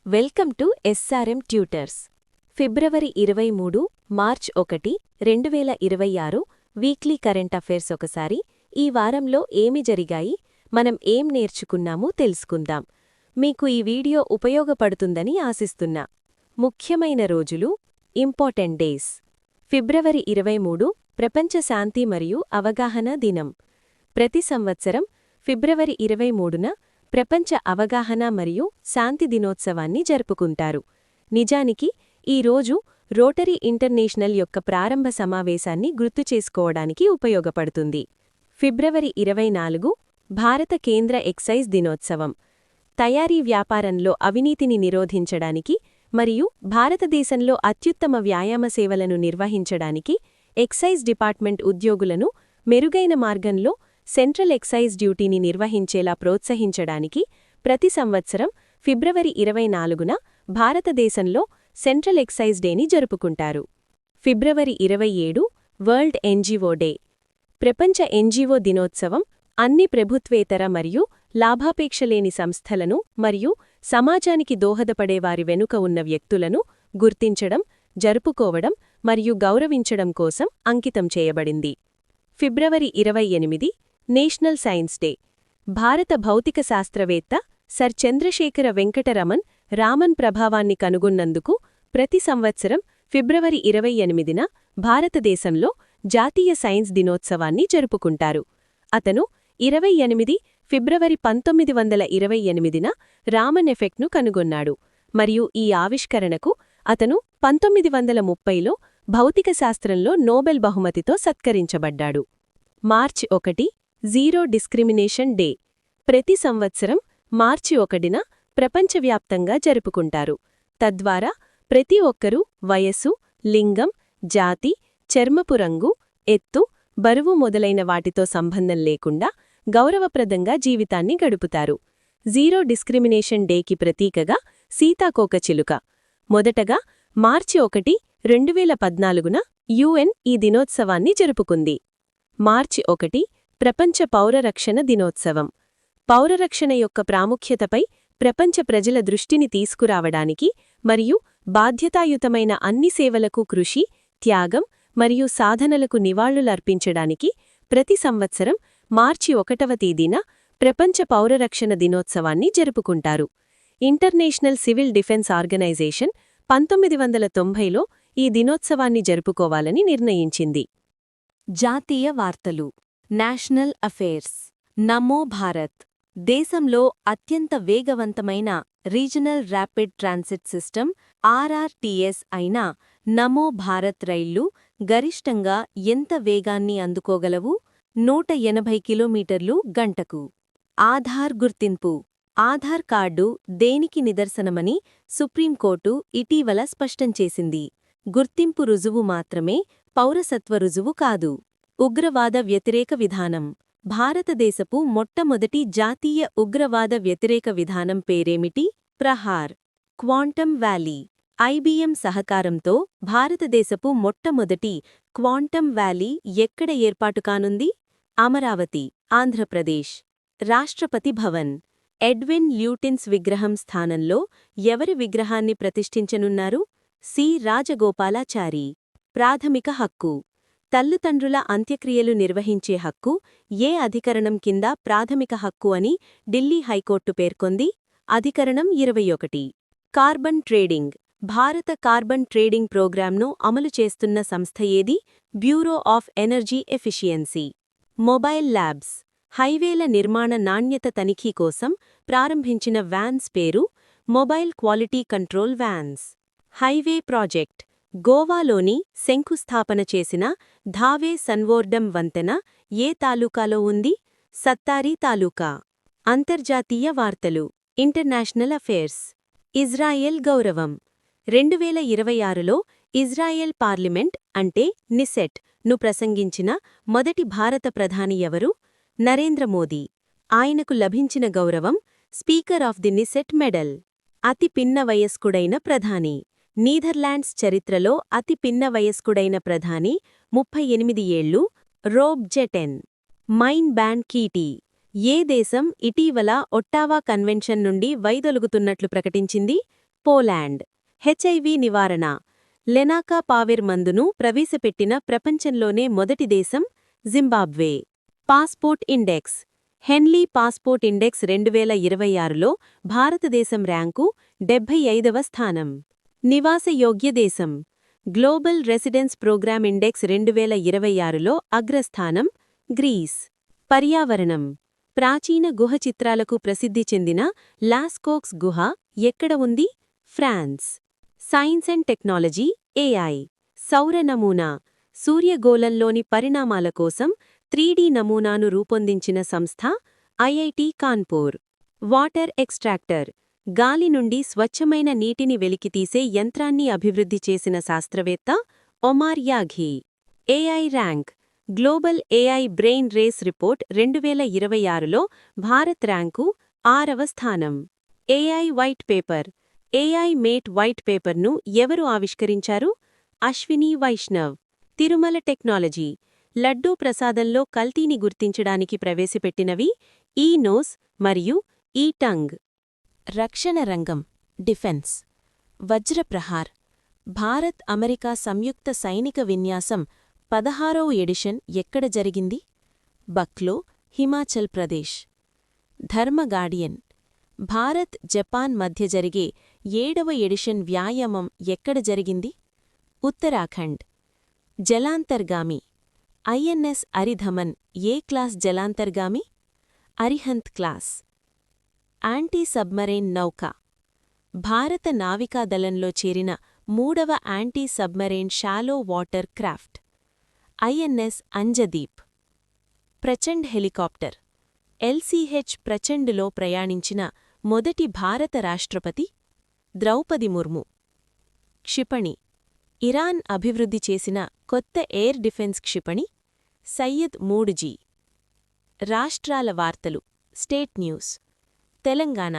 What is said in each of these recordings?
Welcome to SRM tutors. February 23 March 1 2026 weekly current affairs. ఒకసారి ఈ వారంలో ఏమి జరిగాయి, మనం ఏం నేర్చుకున్నామో తెలుసుకుందాం. మీకు ఈ వీడియో ఉపయోగపడుతుందని ఆశిస్తున్నా. ముఖ్యమైన రోజులు, ఇంపార్టెంట్ డేస్. ఫిబ్రవరి 23 ప్రపంచ శాంతి మరియు అవగాహన దినం. ప్రతి సంవత్సరం ఫిబ్రవరి 23న ప్రపంచ అవగాహన మరియు శాంతి దినోత్సవాన్ని జరుపుకుంటారు. నిజానికి ఈ రోజు రోటరీ ఇంటర్నేషనల్ యొక్క ప్రారంభ సమావేశాన్ని గుర్తుచేసుకోవడానికి ఉపయోగపడుతుంది. ఫిబ్రవరి 24 భారత కేంద్ర ఎక్సైజ్ దినోత్సవం. తయారీ వ్యాపారంలో అవినీతిని నిరోధించడానికి మరియు భారతదేశంలో అత్యుత్తమ వ్యాయామ సేవలను నిర్వహించడానికి ఎక్సైజ్ డిపార్ట్మెంట్ ఉద్యోగులను మెరుగైన మార్గంలో సెంట్రల్ ఎక్సైజ్ డ్యూటీని నిర్వహించేలా ప్రోత్సహించడానికి ప్రతి సంవత్సరం ఫిబ్రవరి 24న భారతదేశంలో సెంట్రల్ ఎక్సైజ్ డేని జరుపుకుంటారు. ఫిబ్రవరి 27 వరల్డ్ ఎన్జీఓ డే. ప్రపంచ ఎన్జీఓ దినోత్సవం అన్ని ప్రభుత్వేతర మరియు లాభాపేక్షలేని సంస్థలను మరియు సమాజానికి దోహదపడేవారి వెనుక ఉన్న వ్యక్తులను గుర్తించడం, జరుపుకోవడం మరియు గౌరవించడం కోసం అంకితం చేయబడింది. ఫిబ్రవరి 28 నేషనల్ సైన్స్ డే. భారత భౌతిక శాస్త్రవేత్త సర్ చంద్రశేఖర వెంకట రామన్ ప్రభావాన్ని కనుగొన్నందుకు ప్రతి సంవత్సరం ఫిబ్రవరి 28న భారతదేశంలో జాతీయ సైన్స్ దినోత్సవాన్ని జరుపుకుంటారు. అతను 28 ఫిబ్రవరి 1928న రామన్ ఎఫెక్ట్ను కనుగొన్నాడు మరియు ఈ ఆవిష్కరణకు అతను 1930లో భౌతిక శాస్త్రంలో నోబెల్ బహుమతితో సత్కరించబడ్డాడు. మార్చి 1 జీరో డిస్క్రిమినేషన్ డే. ప్రతి సంవత్సరం మార్చి 1న ప్రపంచవ్యాప్తంగా జరుపుకుంటారు. తద్వారా ప్రతి ఒక్కరూ వయస్సు, లింగం, జాతి, చర్మపు రంగు, ఎత్తు, బరువు మొదలైన వాటితో సంబంధం లేకుండా గౌరవప్రదంగా జీవితాన్ని గడుపుతారు. జీరో డిస్క్రిమినేషన్ డేకి ప్రతీకగా సీతాకోకచిలుక. మొదటగా మార్చి 1, 2014న యుఎన్ ఈ దినోత్సవాన్ని జరుపుకుంది. మార్చి 1 ప్రపంచ పౌరరక్షణ దినోత్సవం. పౌరరక్షణ యొక్క ప్రాముఖ్యతపై ప్రపంచ ప్రజల దృష్టిని తీసుకురావడానికి మరియు బాధ్యతాయుతమైన అన్ని సేవలకు కృషి, త్యాగం మరియు సాధనలకు నివాళులర్పించడానికి ప్రతి సంవత్సరం మార్చి 1వ తేదీన ప్రపంచ పౌరరక్షణ దినోత్సవాన్ని జరుపుకుంటారు. ఇంటర్నేషనల్ సివిల్ డిఫెన్స్ ఆర్గనైజేషన్ 1990లో ఈ దినోత్సవాన్ని జరుపుకోవాలని నిర్ణయించింది. జాతీయ వార్తలు. National affairs. నమో భారత్. దేశంలో అత్యంత వేగవంతమైన regional rapid transit system RRTS అయిన నమో భారత్ రైళ్లు గరిష్టంగా ఎంత వేగాన్ని అందుకోగలవు? 180 కిలోమీటర్లు గంటకు. ఆధార్ గుర్తింపు. ఆధార్ కార్డు దేనికి నిదర్శనమని సుప్రీంకోర్టు ఇటీవల స్పష్టం చేసింది. గుర్తింపు రుజువు మాత్రమే, పౌరసత్వ రుజువు కాదు. ఉగ్రవాద వ్యతిరేక విధానం. భారతదేశపు మొట్టమొదటి జాతీయ ఉగ్రవాద వ్యతిరేక విధానం పేరేమిటి? ప్రహార్. Quantum valley. ఐబీఎం సహకారంతో భారతదేశపు మొట్టమొదటి క్వాంటమ్ వ్యాలీ ఎక్కడ ఏర్పాటు కానుంది? అమరావతి, ఆంధ్రప్రదేశ్. రాష్ట్రపతి భవన్. ఎడ్విన్ ల్యూటిన్స్ విగ్రహం స్థానంలో ఎవరి విగ్రహాన్ని ప్రతిష్ఠించనున్నారు? సి. రాజగోపాలాచారి. ప్రాథమిక హక్కు. తల్లిదండ్రుల అంత్యక్రియలు నిర్వహించే హక్కు ఏ అధికరణం కింద ప్రాథమిక హక్కు అని ఢిల్లీ హైకోర్టు పేర్కొంది? అధికరణం 21. Carbon trading. భారత కార్బన్ ట్రేడింగ్ ప్రోగ్రామ్ను అమలు చేస్తున్న సంస్థ ఏది? Bureau of energy efficiency. Mobile labs. హైవేల నిర్మాణ నాణ్యత తనిఖీ కోసం ప్రారంభించిన వ్యాన్స్ పేరు? Mobile quality control vans. Highway project. గోవాలోని శంకుస్థాపన చేసిన ధావే సన్వోర్డమ్ వంతెన ఏ తాలూకాలో ఉంది? సత్తారీ తాలూకా. అంతర్జాతీయ వార్తలు. International affairs. ఇజ్రాయెల్ గౌరవం. 2026లో ఇజ్రాయెల్ పార్లమెంట్ అంటే నిసెట్ ను ప్రసంగించిన మొదటి భారత ప్రధాని ఎవరు? నరేంద్ర మోదీ. ఆయనకు లభించిన గౌరవం స్పీకర్ ఆఫ్ ది నిసెట్ మెడల్. అతి పిన్న వయస్కుడైన ప్రధాని. నీదర్లాండ్స్ చరిత్రలో అతి పిన్న వయస్కుడైన ప్రధాని 38 ఏళ్లు, రోబ్ జెటెన్. మైన్ బ్యాన్ కీటీ. ఏ దేశం ఇటీవల ఒట్టావా కన్వెన్షన్ నుండి వైదొలుగుతున్నట్లు ప్రకటించింది? పోలాండ్. హెచ్ఐవి నివారణ. లెనాకాపావిర్ మందును ప్రవేశపెట్టిన ప్రపంచంలోనే మొదటి దేశం Zimbabwe. Passport index. Henley passport index 2026లో భారతదేశం ర్యాంకు 75వ స్థానం. నివాసయోగ్య దేశం. గ్లోబల్ రెసిడెన్స్ ప్రోగ్రామ్ ఇండెక్స్ 2026లో అగ్రస్థానం గ్రీస్. పర్యావరణం. ప్రాచీన గుహ చిత్రాలకు ప్రసిద్ధి చెందిన లాస్కోక్స్ గుహ ఎక్కడ ఉంది? France. Science and technology AI. సౌర నమూనా. సూర్యగోళంలోని పరిణామాల కోసం 3D నమూనాను రూపొందించిన సంస్థ ఐఐటి కాన్పూర్. Water extractor. గాలి నుండి స్వచ్ఛమైన నీటిని వెలికితీసే యంత్రాన్ని అభివృద్ధి చేసిన శాస్త్రవేత్త Omar Yaghi. AI rank. Global AI brain race report 2026లో భారత్ ర్యాంకు 6వ స్థానం. AI white paper. AI mate white పేపర్ను ఎవరు ఆవిష్కరించారు? అశ్విని వైష్ణవ్. తిరుమల టెక్నాలజీ. లడ్డూ ప్రసాదంలో కల్తీని గుర్తించడానికి ప్రవేశపెట్టినవి ఈ-నోస్ మరియు ఈ-టంగ్. రక్షణ రంగం. డిఫెన్స్. వజ్రప్రహార్. భారత్ అమెరికా సంయుక్త సైనిక విన్యాసం 16వ ఎడిషన్ ఎక్కడ జరిగింది? బక్లో, హిమాచల్ ప్రదేశ్. ధర్మ గార్డియన్. భారత్ జపాన్ మధ్య జరిగే 7వ ఎడిషన్ వ్యాయామం ఎక్కడ జరిగింది? ఉత్తరాఖండ్. జలాంతర్గామి. ఐఎన్ఎస్ అరిధమన్ ఏ క్లాస్ జలాంతర్గామి? అరిహంత్ క్లాస్. యాంటీ సబ్మరైన్ నౌక. భారత నావికాదళంలో చేరిన 3వ anti submarine shallow water craft. INS Anjadip. Prachand helicopter. LCH ప్రచండ్లో ప్రయాణించిన మొదటి భారత రాష్ట్రపతి ద్రౌపది ముర్ము. క్షిపణి. ఇరాన్ అభివృద్ధి చేసిన కొత్త ఎయిర్ డిఫెన్స్ క్షిపణి సయ్యద్ 3G. రాష్ట్రాల వార్తలు. State news. తెలంగాణ.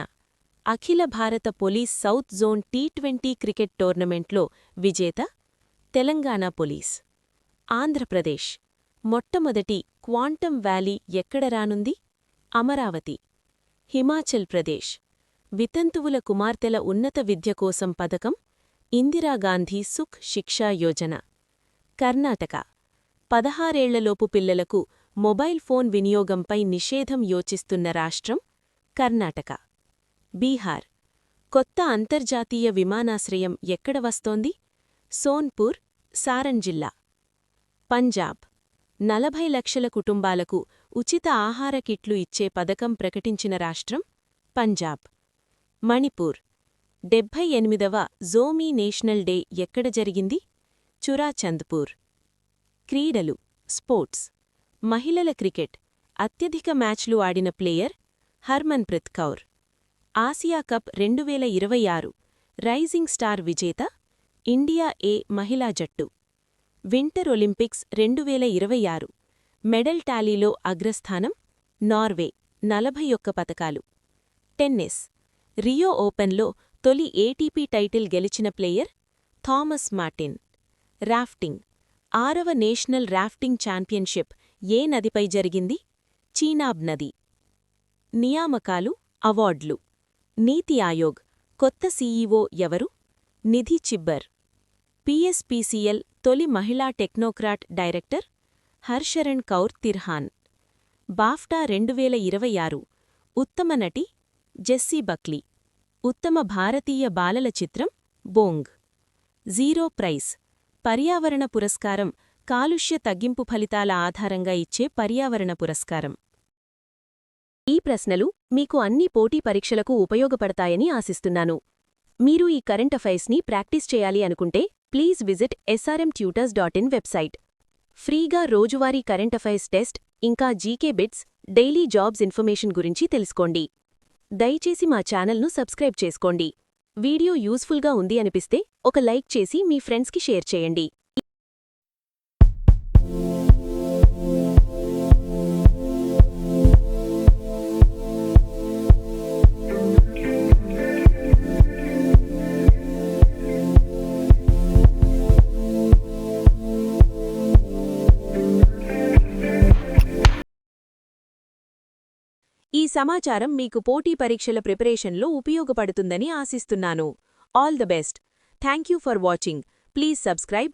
అఖిల భారత police south zone T20 cricket టోర్నమెంట్లో విజేత తెలంగాణ పోలీస్. ఆంధ్రప్రదేశ్. మొట్టమొదటి క్వాంటమ్ వ్యాలీ ఎక్కడ రానుంది? అమరావతి. హిమాచల్ ప్రదేశ్. వితంతువుల కుమార్తెల ఉన్నత విద్య కోసం పథకం ఇందిరాగాంధీ సుఖ్ శిక్షా యోజన. కర్ణాటక. 16ఏళ్లలోపు పిల్లలకు మొబైల్ ఫోన్ వినియోగంపై నిషేధం యోచిస్తున్న రాష్ట్రం కర్ణాటక. బీహార్. కొత్త అంతర్జాతీయ విమానాశ్రయం ఎక్కడ వస్తోంది? సోన్పూర్, సారన్ జిల్లా. పంజాబ్. 40 లక్షల కుటుంబాలకు ఉచిత ఆహార కిట్లు ఇచ్చే పథకం ప్రకటించిన రాష్ట్రం పంజాబ్. మణిపూర్. 78వ జోమీ నేషనల్ డే ఎక్కడ జరిగింది? చురాచంద్పూర్. క్రీడలు. స్పోర్ట్స్. మహిళల క్రికెట్. అత్యధిక మ్యాచ్లు ఆడిన player Harmanpreet Kaur. Asia cup 2026 rising star విజేత ఇండియా ఏ మహిళా జట్టు. వింటర్ ఒలింపిక్స్ 2026 మెడల్ టాలీలో అగ్రస్థానం నార్వే 41 పతకాలు. టెన్నిస్. రియో ఓపెన్లో తొలి ఏటీపీ టైటిల్ గెలిచిన ప్లేయర్ థామస్ మార్టిన్. రాఫ్టింగ్. 6వ నేషనల్ రాఫ్టింగ్ ఛాంపియన్షిప్ ఏ నదిపై జరిగింది? చీనాబ్ నది. నియామకాలు, అవార్డులు. నీతి ఆయోగ్ కొత్త సీఈఓ ఎవరు? నిధి చిబ్బర్. పీఎస్పీసీఎల్ తొలి మహిళా టెక్నోక్రాట్ డైరెక్టర్ హర్షరణ్ కౌర్ తిర్హాన్. బాఫ్టా 2026 ఉత్తమ నటి జెస్సీ బక్లీ. ఉత్తమ భారతీయ బాలల చిత్రం బోంగ్. జీరో ప్రైజ్ పర్యావరణ పురస్కారం కాలుష్య తగ్గింపు ఫలితాల ఆధారంగా ఇచ్చే పర్యావరణ పురస్కారం. ఈ ప్రశ్నలు మీకు అన్ని పోటీ పరీక్షలకు ఉపయోగపడతాయని ఆశిస్తున్నాను. మీరు ఈ కరెంట్ అఫైర్స్ని ప్రాక్టీస్ చేయాలి అనుకుంటే ప్లీజ్ విజిట్ srmtutors.in వెబ్సైట్. ఫ్రీగా రోజువారీ కరెంట్ అఫైర్స్ టెస్ట్ ఇంకా GK bits, daily jobs information గురించి తెలుసుకోండి. దయచేసి మా ఛానల్ను సబ్స్క్రైబ్ చేసుకోండి. వీడియో యూస్ఫుల్గా ఉంది అనిపిస్తే ఒక లైక్ చేసి మీ ఫ్రెండ్స్కి షేర్ చేయండి. ఈ సమాచారం మీకు పోటీ పరీక్షల ప్రిపరేషన్లో ఉపయోగపడుతుందని ఆశిస్తున్నాను. All the best. Thank you for watching. Please subscribe